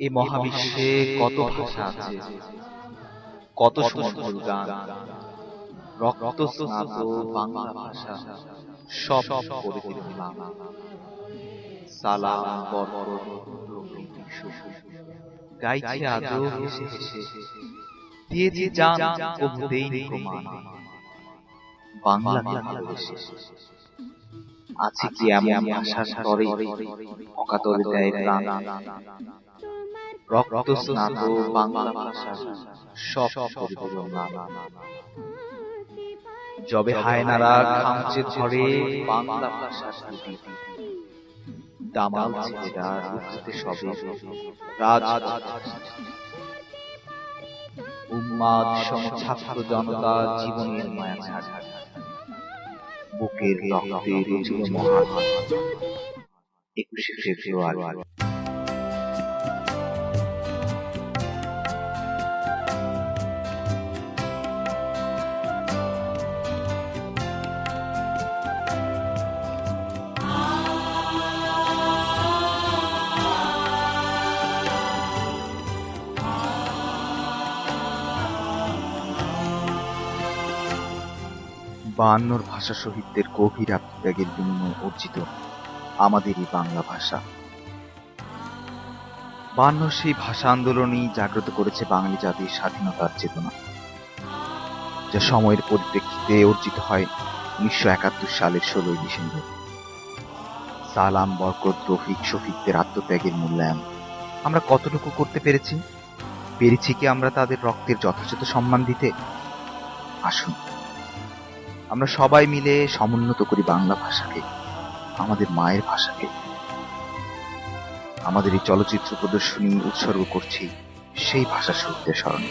এ মহাবিশ্বে কত ভাষা আছে, কত সুমধুর গান, রক্ত স্নাত বাংলা ভাষা সব করে দিলাম। সালাম বরকত প্রভৃতি সুখ গাইছে আজও হেসে হেসে, দিয়েছি জান কবু দেইনি প্রমাণ বাংলাকে ভালোবেসে। আছে কি এমন ভাষার স্তরে অকাতরে দেয় প্রাণ, রক্ত স্নাত বাংলা ভাষা সব করে দিল নাম। যবে হায়নারা খামচে ধরে বাংলা ভাষার দুটি, দামাল ছেলেরা রুখতে সবে রাজ উন্মাদ সম ছাত্র জনতা জীবনের মায়া ছাড়া বুকের রক্তে রুচিল মহান 21শে ফেব্রুয়ারি। বায়ান্নর ভাষা শহীদদের গভীর আত্মত্যাগের বিনিময়ে অর্জিত আমাদেরই বাংলা ভাষা। বায়ান্নর সেই ভাষা আন্দোলনই জাগ্রত করেছে বাঙালি জাতির স্বাধীনতার চেতনা, যা সময়ের পরিপ্রেক্ষিতে অর্জিত হয় 1971 সালের 16 ডিসেম্বর। সালাম বরকত রফিক শফিকদের আত্মত্যাগের মূল্যায়ন আমরা কতটুকু করতে পেরেছি কি আমরা তাদের রক্তের যথাযথ সম্মান দিতে? আসুন আমরা সবাই মিলে সমুন্নত করি বাংলা ভাষাকে, আমাদের মায়ের ভাষাকে। আমাদের এই চলচ্চিত্র প্রদর্শনী উৎসর্গ করছি সেই ভাষা শহীদদের স্মরণে।